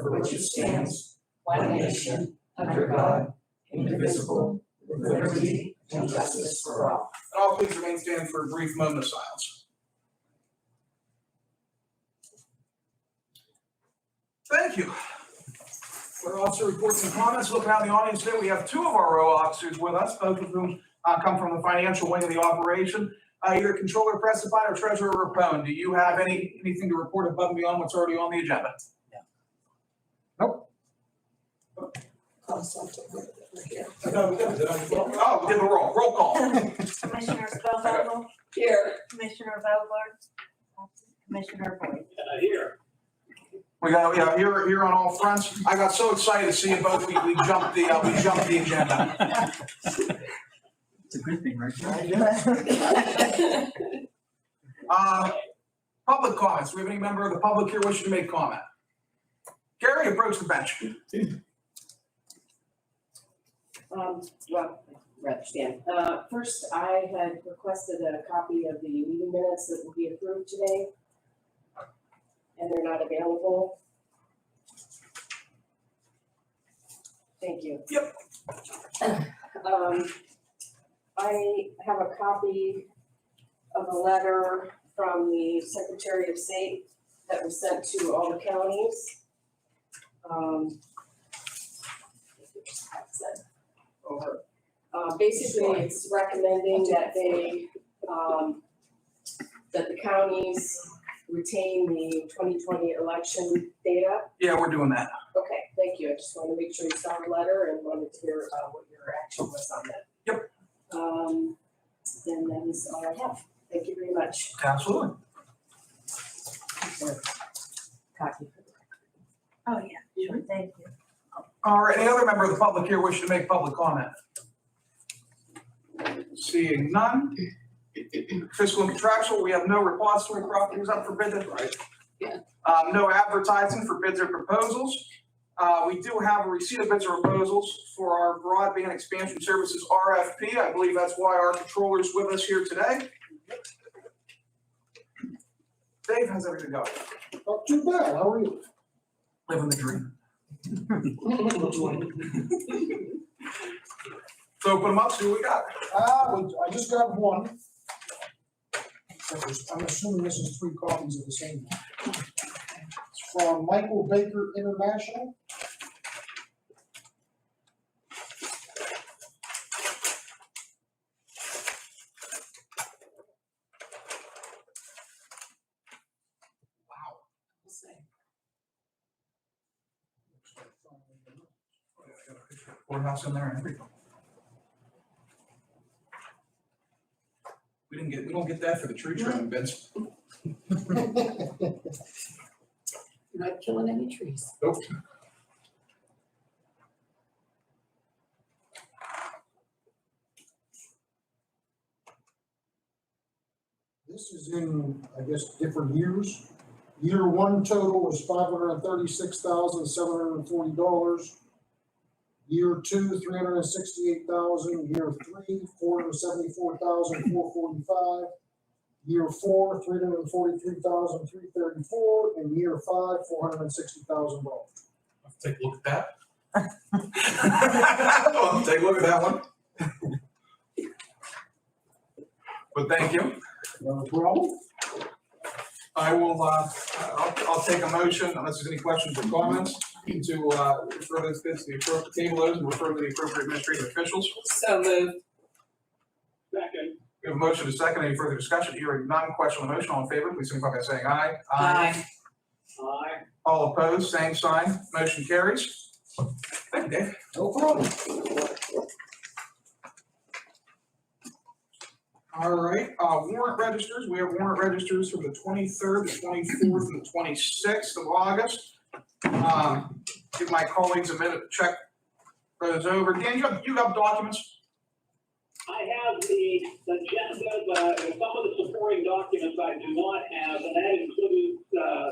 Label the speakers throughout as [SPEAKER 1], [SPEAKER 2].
[SPEAKER 1] for which it stands, one nation, under God, indivisible, with liberty and justice for all.
[SPEAKER 2] And all please remain standing for a brief moment of silence. Thank you. For officer reports and comments, looking out in the audience today, we have two of our row officers with us, both of whom come from the financial wing of the operation. Either Controller Pressifine or Treasurer Rapone, do you have anything to report above and beyond what's already on the agenda?
[SPEAKER 1] Yeah.
[SPEAKER 2] Nope.
[SPEAKER 1] Oh, something right here.
[SPEAKER 2] Oh, we did the roll call.
[SPEAKER 3] Commissioner Spellvogel?
[SPEAKER 1] Here.
[SPEAKER 3] Commissioner Vogler? Commissioner Boyd?
[SPEAKER 4] Here.
[SPEAKER 2] We got, here on all fronts. I got so excited to see you both, we jumped the agenda.
[SPEAKER 5] It's a good thing, right?
[SPEAKER 2] Public comments. Do we have any member of the public here wishing to make comment? Gary, approach the bench.
[SPEAKER 6] Well, rather stand. First, I had requested a copy of the meeting minutes that will be approved today, and they're not available. Thank you.
[SPEAKER 2] Yep.
[SPEAKER 6] I have a copy of a letter from the Secretary of State that was sent to all the counties. Basically, it's recommending that they, that the counties retain the 2020 election data.
[SPEAKER 2] Yeah, we're doing that.
[SPEAKER 6] Okay, thank you. I just wanted to make sure you saw the letter and wanted to hear what your action was on that.
[SPEAKER 2] Yep.
[SPEAKER 6] Then that is all I have. Thank you very much.
[SPEAKER 2] Absolutely.
[SPEAKER 1] Copy.
[SPEAKER 3] Oh, yeah, sure, thank you.
[SPEAKER 2] All right, any other member of the public here wishing to make public comment? Seeing none. Fiscal and contractual, we have no repository properties up for bid, right?
[SPEAKER 1] Yeah.
[SPEAKER 2] No advertising for bids or proposals. We do have a receipt of bids or proposals for our broadband expansion services RFP. I believe that's why our controller's with us here today. Dave, how's everything going?
[SPEAKER 7] Not too bad, how are you?
[SPEAKER 2] Living the dream. So put them up, see what we got.
[SPEAKER 7] I just got one. I'm assuming this is 3 copies of the same one. It's from Michael Baker International.
[SPEAKER 2] Wow. Courthouse in there and everything. We don't get that for the tree trimming bids.
[SPEAKER 1] You're not killing any trees.
[SPEAKER 2] Nope.
[SPEAKER 7] This is in, I guess, different years. Year 1 total was $536,740. Year 2, $368,000. Year 3, $474,445. Year 4, $343,334. And year 5, $460,000.
[SPEAKER 2] Let's take a look at that. Well, take a look at that one. But thank you.
[SPEAKER 7] No problem.
[SPEAKER 2] I will, I'll take a motion, unless there's any questions or comments, to refer this to the appropriate table those and refer to the appropriate administrative officials.
[SPEAKER 1] So moved.
[SPEAKER 4] Second.
[SPEAKER 2] We have a motion to second. Any further discussion? Hearing none. Question on the motion. All in favor, please signify by saying aye.
[SPEAKER 1] Aye.
[SPEAKER 4] Aye.
[SPEAKER 2] All opposed, same sign. Motion carries. Thank you, Dave.
[SPEAKER 7] No problem.
[SPEAKER 2] All right, warrant registers. We have warrant registers for the 23rd, the 24th, and the 26th of August. Give my colleagues a minute to check those over. Dan, you have documents?
[SPEAKER 4] I have the agenda, but some of the supporting documents I do not have, and that includes the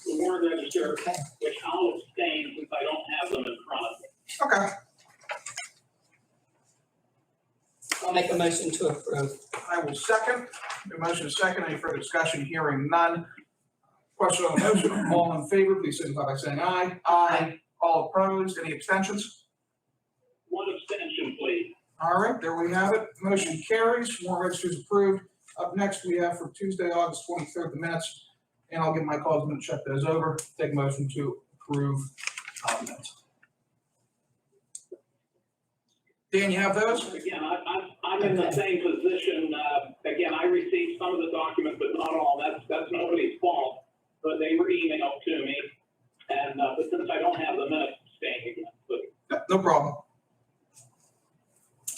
[SPEAKER 4] warrant register, which I'll abstain since I don't have them in front of me.
[SPEAKER 2] Okay.
[SPEAKER 1] I'll make a motion to approve.
[SPEAKER 2] I will second. The motion is second. Any further discussion? Hearing none. Question on the motion, all in favor, please signify by saying aye. Aye. All opposed, any abstentions?
[SPEAKER 4] One abstention, please.
[SPEAKER 2] All right, there we have it. Motion carries. Warrant registers approved. Up next, we have for Tuesday, August 23rd, the minutes. And I'll give my calls and check those over. Take a motion to approve minutes. Dan, you have those?
[SPEAKER 4] Again, I'm in the same position. Again, I received some of the documents, but not all. That's nobody's fault. But they were emailed to me. And, but since I don't have the minutes, I'm staying again. But
[SPEAKER 2] No problem.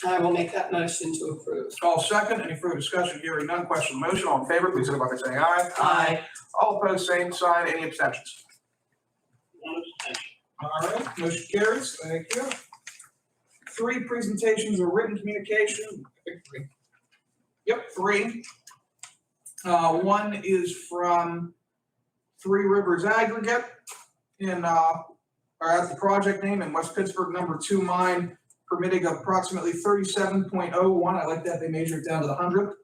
[SPEAKER 1] I will make that motion to approve.
[SPEAKER 2] All second. Any further discussion? Hearing none. Question on the motion. All in favor, please signify by saying aye.
[SPEAKER 1] Aye.
[SPEAKER 2] All opposed, same sign. Any abstentions?
[SPEAKER 4] one abstention.
[SPEAKER 2] All right, motion carries. Thank you. 3 presentations of written communication. I think 3. Yep, 3. One is from Three Rivers Aggregate or at the project name in West Pittsburgh, number 2 mine, permitting approximately 37.01. I like that they measure it down to the 100th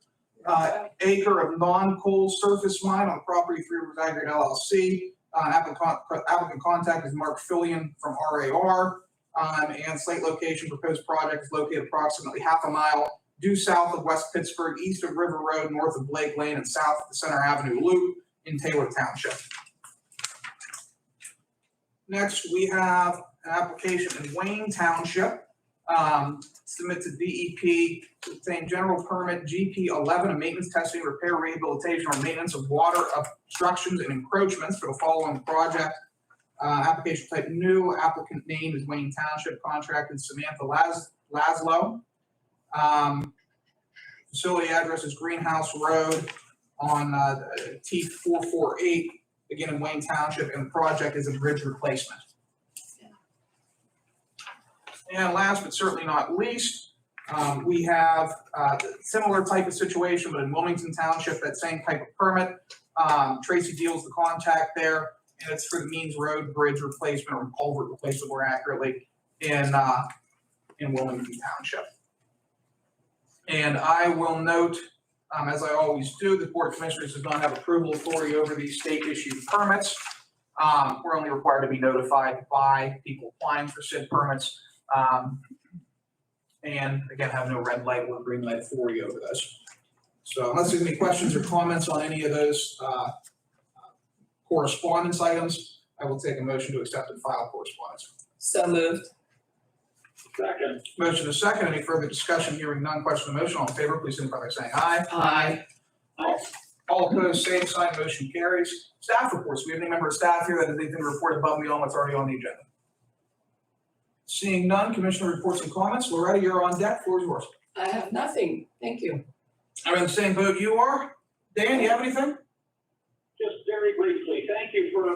[SPEAKER 2] acre of non-coal surface mine on property Three Rivers Aggregate LLC. Applicant contact is Mark Fillion from RAR. And site location, proposed project is located approximately half a mile due south of West Pittsburgh, east of River Road, north of Blake Lane, and south of the Center Avenue Loop in Taylor Township. Next, we have an application in Wayne Township, submit to DEP to obtain general permit GP 11, a maintenance, testing, repair, rehabilitation, or maintenance of water obstructions and encroachments for the following project. Application type new, applicant name is Wayne Township, contracted Samantha Laszlo. Facility address is Greenhouse Road on T448, again in Wayne Township, and the project is a bridge replacement. And last but certainly not least, we have similar type of situation, but in Wilmington Township, that same type of permit. Tracy Deal's the contact there. And it's for the Means Road Bridge replacement or culvert replacement more accurately in Wilmington Township. And I will note, as I always do, the Board of Commissioners does not have approval authority over these state issued permits. We're only required to be notified by people applying for said permits. And again, have no red light or green light authority over those. So unless there's any questions or comments on any of those correspondence items, I will take a motion to accept and file correspondence.
[SPEAKER 1] So moved.
[SPEAKER 4] Second.
[SPEAKER 2] Motion is second. Any further discussion? Hearing none. Question on the motion. All in favor, please signify by saying aye.
[SPEAKER 1] Aye.
[SPEAKER 2] All opposed, same sign. Motion carries. Staff reports. We have any member of staff here that has anything to report above and beyond what's already on the agenda? Seeing none, Commissioner reports and comments. Loretta, you're on deck. Floor is yours.
[SPEAKER 1] I have nothing. Thank you.
[SPEAKER 2] I'm in the same boat you are. Dan, you have anything?
[SPEAKER 4] Just very briefly, thank you for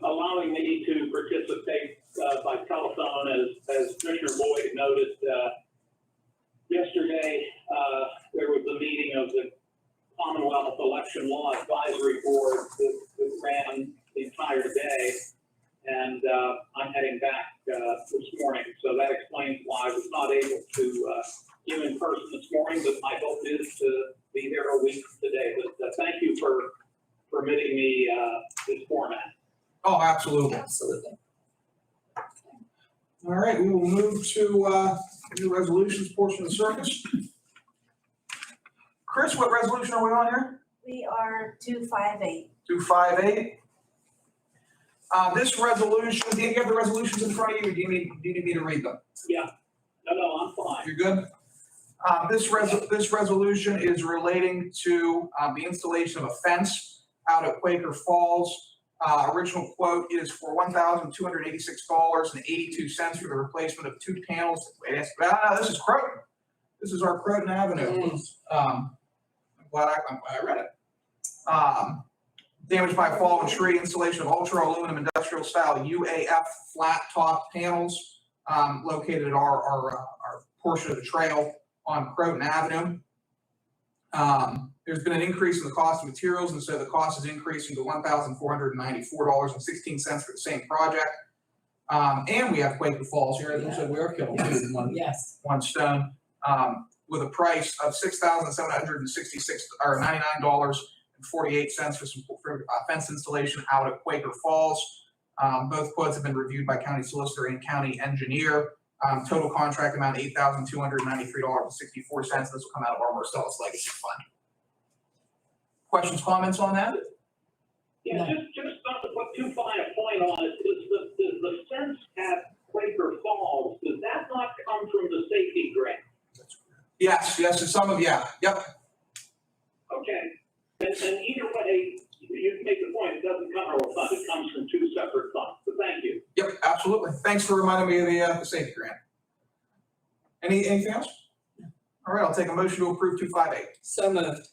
[SPEAKER 4] allowing me to participate by telephone. As Commissioner Boyd noted, yesterday there was a meeting of the Commonwealth Election Law Advisory Board that ran the entire day, and I'm heading back this morning. So that explains why I was not able to give in person this morning, but my hope is to be there a week today. But thank you for permitting me this format.
[SPEAKER 2] Oh, absolutely.
[SPEAKER 1] Absolutely.
[SPEAKER 2] All right, we will move to the resolutions portion of the circus. Chris, what resolution are we on here?
[SPEAKER 3] We are 258.
[SPEAKER 2] 258. This resolution, do you have the resolutions in front of you, or do you need me to read them?
[SPEAKER 4] Yeah, no, I'm fine.
[SPEAKER 2] You're good? This resolution is relating to the installation of a fence out at Quaker Falls. Original quote is for $1,286.82 for the replacement of 2 panels. Wait, this is Croton. This is our Croton Avenue. I'm glad I read it. Damaged by a fallen tree, installation of ultra aluminum industrial style UAF flat top panels located at our portion of the trail on Croton Avenue. There's been an increase in the cost of materials, and so the cost is increasing to $1,494.16 for the same project. And we have Quaker Falls here, as I said, we are killing two in one stone, with a price of $6,766 or $99 $1,000,000.48 for fence installation out at Quaker Falls. Both quotes have been reviewed by county solicitor and county engineer. Total contract amount $8,293.64. This will come out of our Marcellus Legacy Fund. Questions, comments on that?
[SPEAKER 4] Yeah, just not to put too fine a point on it, does the fence at Quaker Falls, does that not come from the safety grant?
[SPEAKER 2] Yes, and some of, yep.
[SPEAKER 4] Okay, and either way, you make the point, it doesn't come from a fund, it comes from two separate funds, so thank you.
[SPEAKER 2] Yep, absolutely. Thanks for reminding me of the safety grant. Anything else? All right, I'll take a motion to approve 258.
[SPEAKER 1] So moved.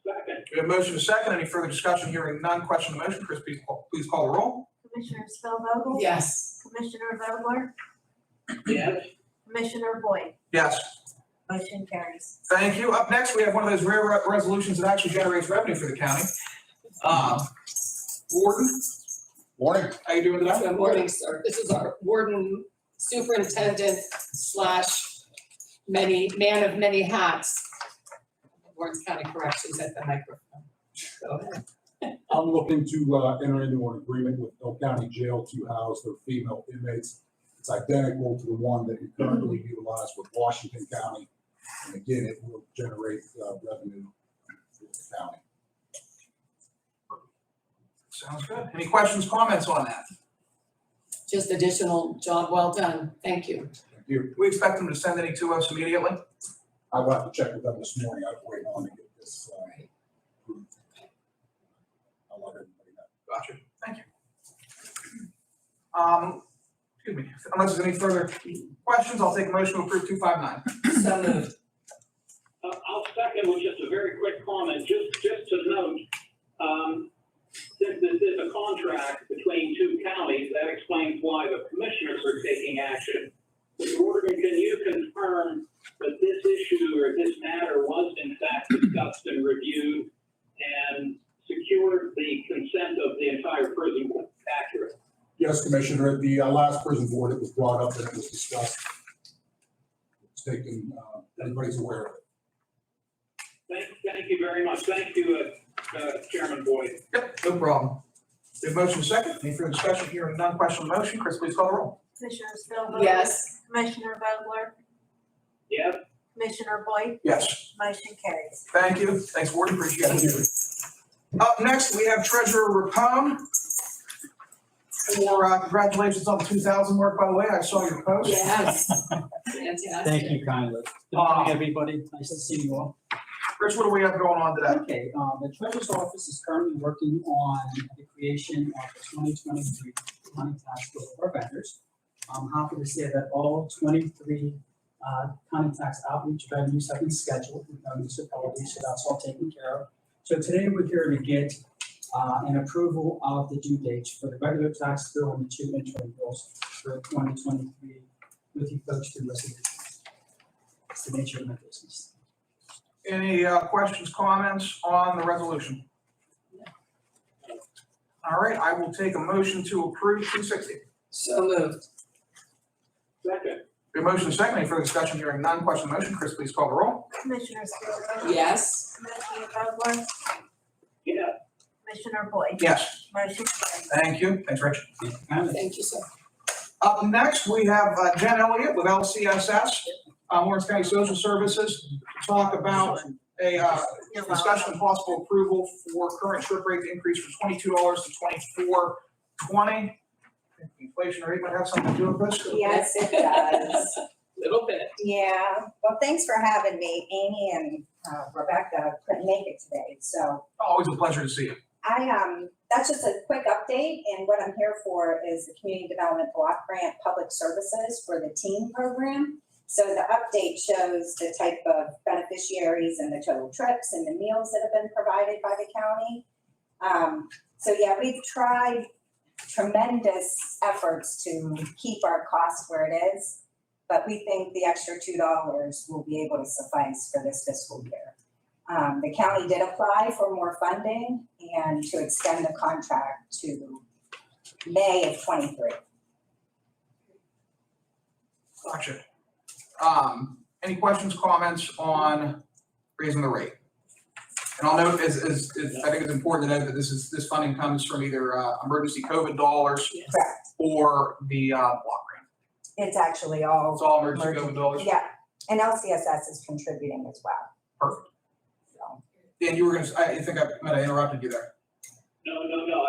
[SPEAKER 4] Second,
[SPEAKER 2] We have a motion to second. Any further discussion? Hearing none. Question on the motion. Chris, please call the roll.
[SPEAKER 3] Commissioner Spillvogel?
[SPEAKER 1] Yes.
[SPEAKER 3] Commissioner Vogler?
[SPEAKER 4] yes,
[SPEAKER 3] Commissioner Boyd?
[SPEAKER 2] Yes.
[SPEAKER 3] Motion carries.
[SPEAKER 2] Thank you. Up next, we have one of those rare resolutions that actually generates revenue for the county. Warden,
[SPEAKER 7] Morning.
[SPEAKER 2] how you doing today?
[SPEAKER 1] Good morning, sir. This is our warden superintendent / man of many hats. Warren's County Corrections at the microphone. Go ahead.
[SPEAKER 8] I'm looking to enter into an agreement with Hill County Jail to house their female inmates. It's identical to the one that you currently utilize with Washington County. And again, it will generate revenue for the county.
[SPEAKER 2] Sounds good. Any questions, comments on that?
[SPEAKER 1] Just additional job well done. Thank you.
[SPEAKER 8] Thank you.
[SPEAKER 2] Do we expect them to send any to us immediately?
[SPEAKER 8] I will have to check with them this morning. I was waiting on to get this approved. I'll let everybody know.
[SPEAKER 2] Gotcha. Thank you. Excuse me. Unless there's any further questions, I'll take a motion to approve 259.
[SPEAKER 1] So moved.
[SPEAKER 4] I'll second with just a very quick comment, just to note, since this is a contract between two counties, that explains why the commissioners are taking action. Morgan, can you confirm that this issue or this matter was in fact discussed and reviewed and secured the consent of the entire prison? Accurate.
[SPEAKER 8] Yes, Commissioner, at the last prison board, it was brought up and it was discussed. It's taken, everybody's aware of it.
[SPEAKER 4] Thank you very much. Thank you, Chairman Boyd.
[SPEAKER 2] Yep, no problem. We have motion second. Any further discussion? Hearing none. Question on the motion. Chris, please call the roll.
[SPEAKER 3] Commissioner Spillvogel?
[SPEAKER 1] Yes.
[SPEAKER 3] Commissioner Vogler?
[SPEAKER 4] Yes,
[SPEAKER 3] Commissioner Boyd?
[SPEAKER 2] Yes.
[SPEAKER 3] Motion carries.
[SPEAKER 2] Thank you. Thanks, Warden. Appreciate it. Up next, we have Treasurer Rapone. Congratulations on the 2,000 mark, by the way. I saw your post.
[SPEAKER 1] Yes. Fantastic.
[SPEAKER 5] Thank you kindly. Good morning, everybody. Nice to see you all.
[SPEAKER 2] Rich, what do we have going on today?
[SPEAKER 5] Okay, the treasurer's office is currently working on the creation of the 2023 county tax bill for our vendors. I'm happy to say that all 23 county tax outreach venues have been scheduled with our municipalities, so that's all taken care of. So today we're here to get an approval of the due dates for the regular tax bill and the two interim bills for 2023 with you folks through resolutions. It's the nature of my business.
[SPEAKER 2] Any questions, comments on the resolution? All right, I will take a motion to approve 260.
[SPEAKER 1] So moved.
[SPEAKER 4] second,
[SPEAKER 2] The motion is second. Any further discussion? Hearing none. Question on the motion. Chris, please call the roll.
[SPEAKER 3] Commissioner Spillvogel?
[SPEAKER 1] Yes.
[SPEAKER 3] Commissioner Vogler?
[SPEAKER 4] yes,
[SPEAKER 3] Commissioner Boyd?
[SPEAKER 2] Yes.
[SPEAKER 3] Motion carries.
[SPEAKER 2] Thank you. Thanks, Rich.
[SPEAKER 5] Thank you kindly.
[SPEAKER 1] Thank you, sir.
[SPEAKER 2] Up next, we have Jen Elliott with LCSS, Lawrence County Social Services, to talk about a discussion of possible approval for current trip rate increase from $22 to $24.20. Inflation rate might have something to do with this.
[SPEAKER 9] Yes, it does.
[SPEAKER 1] Little bit.
[SPEAKER 9] Yeah, well, thanks for having me. Amy and Rebecca couldn't make it today, so
[SPEAKER 2] Always a pleasure to see you.
[SPEAKER 9] that's just a quick update, and what I'm here for is the Community Development Block Grant Public Services for the teen program. So the update shows the type of beneficiaries and the total trips and the meals that have been provided by the county. So yeah, we've tried tremendous efforts to keep our costs where it is, but we think the extra $2 will be able to suffice for this fiscal year. The county did apply for more funding and to extend the contract to May of '23.
[SPEAKER 2] Gotcha. Any questions, comments on raising the rate? And I'll note, I think it's important to note that this funding comes from either, emergency COVID dollars
[SPEAKER 9] Correct.
[SPEAKER 2] or the, block grant.
[SPEAKER 9] It's actually all.
[SPEAKER 2] It's all emergency COVID dollars.
[SPEAKER 9] Yeah, and LCSS is contributing as well.
[SPEAKER 2] Perfect.
[SPEAKER 9] So,
[SPEAKER 2] Dan, you were gonna, I think I might have interrupted you there.
[SPEAKER 4] No,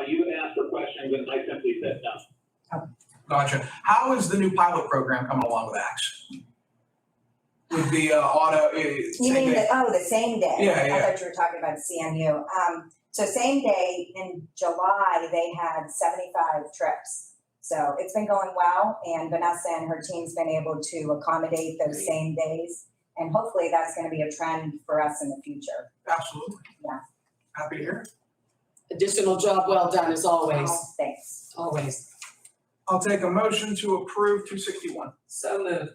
[SPEAKER 4] you asked for questions and I simply said no.
[SPEAKER 2] Gotcha. How is the new pilot program coming along with Axe? With the, auto,
[SPEAKER 9] You
[SPEAKER 2] same
[SPEAKER 9] mean
[SPEAKER 2] day?
[SPEAKER 9] the same day?
[SPEAKER 2] Yeah,
[SPEAKER 9] I
[SPEAKER 2] yeah.
[SPEAKER 9] thought you were talking about CMU. So same day in July, they had 75 trips. So it's been going well, and Vanessa and her team's been able to accommodate those same days. And hopefully that's gonna be a trend for us in the future.
[SPEAKER 2] Absolutely.
[SPEAKER 9] Yeah.
[SPEAKER 2] Happy to hear.
[SPEAKER 1] Additional job well done as always,
[SPEAKER 9] Thanks.
[SPEAKER 1] always.
[SPEAKER 2] I'll take a motion to approve 261.
[SPEAKER 1] So moved.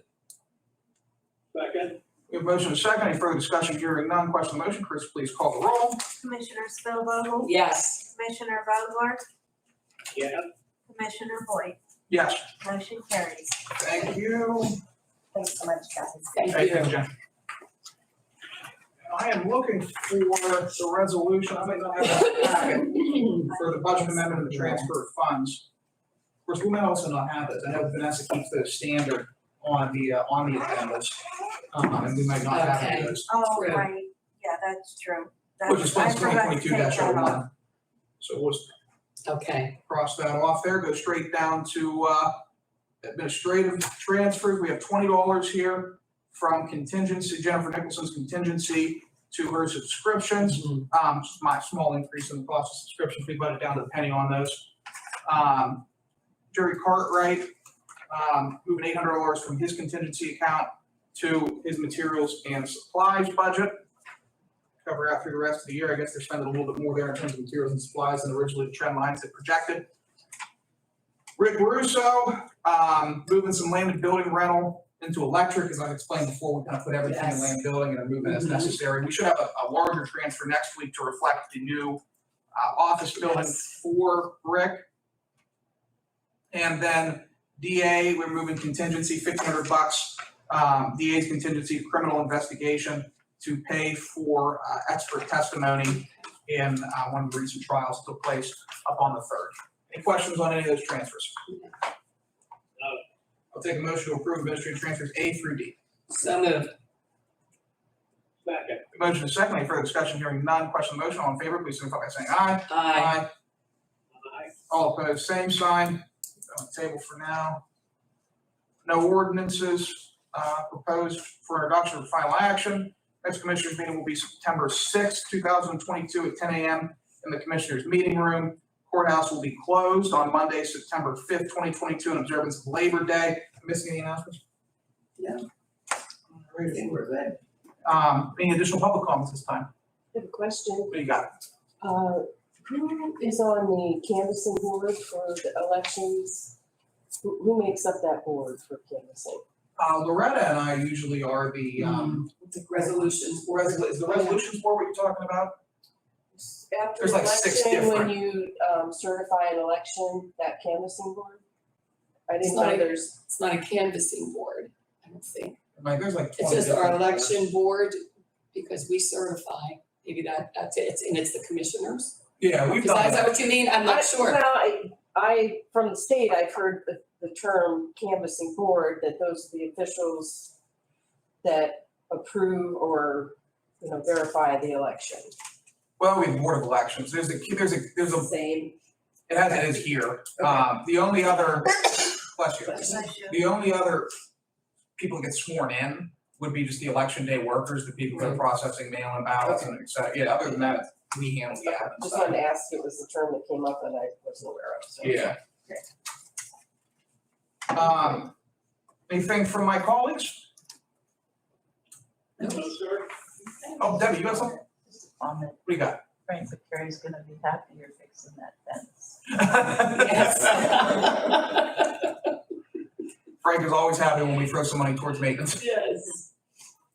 [SPEAKER 4] Second,
[SPEAKER 2] We have a motion and a second. Any further discussion? Hearing none. Question on the motion. Chris, please call the roll.
[SPEAKER 3] Commissioner Spielvogel,
[SPEAKER 1] Yes.
[SPEAKER 3] Commissioner Vogler,
[SPEAKER 4] yes,
[SPEAKER 3] Commissioner Boyd,
[SPEAKER 2] Yes.
[SPEAKER 3] motion carries.
[SPEAKER 2] Thank you.
[SPEAKER 9] Thanks so much, guys.
[SPEAKER 1] Thank you.
[SPEAKER 2] Jen. I am looking for the resolution. I may not have that packet for the budget amendment and the transfer of funds. Of course, we might also not have it. I know Vanessa keeps those standard on the agendas. And we might not have
[SPEAKER 1] Okay.
[SPEAKER 2] those,
[SPEAKER 3] Oh,
[SPEAKER 1] True.
[SPEAKER 3] right, yeah, that's true.
[SPEAKER 2] which is
[SPEAKER 3] I
[SPEAKER 2] funds
[SPEAKER 3] forgot to
[SPEAKER 2] 2022-01.
[SPEAKER 3] take that off.
[SPEAKER 2] So we'll just
[SPEAKER 1] Okay,
[SPEAKER 2] cross that off there, go straight down to, administrative transfers. We have $20 here from contingency, Jennifer Nicholson's contingency to her subscriptions. Just my small increase in the cost of subscription fee, budget down to the penny on those. Jerry Cartwright, moving $800 from his contingency account to his materials and supplies budget. Cover out through the rest of the year. I guess they're spending a little bit more there in terms of materials and supplies than originally the trend lines had projected. Rick Russo, moving some land and building rental into electric, as I've explained before, we kind of put everything in
[SPEAKER 1] Yes.
[SPEAKER 2] land building and are moving as
[SPEAKER 1] Mhm.
[SPEAKER 2] necessary. We should have a larger transfer next week to reflect the new office building
[SPEAKER 1] Yes.
[SPEAKER 2] for Rick. And then DA, we're moving contingency, $1,500, DA's contingency criminal investigation to pay for expert testimony in one of the recent trials that took place up on the 3rd. Any questions on any of those transfers? I'll take a motion to approve administrative transfers A through D.
[SPEAKER 1] so moved.
[SPEAKER 4] second,
[SPEAKER 2] Motion is second. Any further discussion? Hearing none. Question on the motion. All in favor, please signify by saying aye.
[SPEAKER 1] Aye.
[SPEAKER 4] aye,
[SPEAKER 2] All opposed, same sign. On the table for now. No ordinances proposed for introduction or final action. Next commissioners meeting will be September 6th, 2022 at 10 a.m. in the commissioners meeting room. Courthouse will be closed on Monday, September 5th, 2022 in observance of Labor Day. Missing any announcements?
[SPEAKER 1] No.
[SPEAKER 2] I think we're good. Any additional public comments this time?
[SPEAKER 6] I have a question.
[SPEAKER 2] What do you got?
[SPEAKER 6] Who is on the canvassing board for the elections? Who makes up that board for canvassing?
[SPEAKER 2] Loretta and I usually are the,
[SPEAKER 1] The resolutions.
[SPEAKER 2] is the resolutions board what you're talking about?
[SPEAKER 6] After
[SPEAKER 2] There's like 6
[SPEAKER 6] election, when
[SPEAKER 2] different.
[SPEAKER 6] you certify an election, that canvassing board? I
[SPEAKER 1] It's
[SPEAKER 6] didn't know
[SPEAKER 1] not a-
[SPEAKER 6] there's,
[SPEAKER 1] It's not a canvassing board, I don't think.
[SPEAKER 2] Like, there's like 20
[SPEAKER 1] It's just our
[SPEAKER 2] different boards.
[SPEAKER 1] election board, because we certify, maybe that's it, and it's the commissioners.
[SPEAKER 2] Yeah, we've
[SPEAKER 1] Is
[SPEAKER 2] done
[SPEAKER 1] that
[SPEAKER 2] that.
[SPEAKER 1] what you mean? I'm not sure.
[SPEAKER 6] Well, I, from the state, I've heard the term canvassing board, that those are the officials that approve or, verify the election.
[SPEAKER 2] Well, we have board of elections. There's a,
[SPEAKER 6] Same.
[SPEAKER 2] it is here. The only other, bless you.
[SPEAKER 3] Bless you.
[SPEAKER 2] The only other people that get sworn in would be just the election day workers, the people that are processing mail-in ballots and et cetera. Yeah, other than that, we handle the admin
[SPEAKER 6] Just
[SPEAKER 2] side.
[SPEAKER 6] wanted to ask, it was the term that came up that I wasn't aware of, so.
[SPEAKER 2] Yeah. Anything from my colleagues?
[SPEAKER 4] no, sir.
[SPEAKER 2] Oh, Debbie, you got something?
[SPEAKER 10] Comment,
[SPEAKER 2] What do you got?
[SPEAKER 10] Frank Carey's gonna be happy you're fixing that fence.
[SPEAKER 1] Yes.
[SPEAKER 2] Frank is always happy when we throw some money towards maintenance.
[SPEAKER 1] Yes.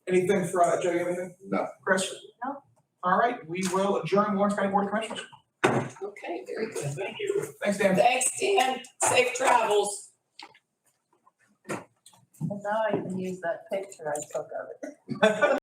[SPEAKER 2] Anything for, Joe, you have anything? No. Chris?
[SPEAKER 3] No.
[SPEAKER 2] All right, we will adjourn Lawrence County Board of Commissioners.
[SPEAKER 1] Okay, very good.
[SPEAKER 4] Thank you.
[SPEAKER 2] Thanks, Dan.
[SPEAKER 1] Thanks, Dan. Safe travels.
[SPEAKER 10] And now I can use that picture I took of it.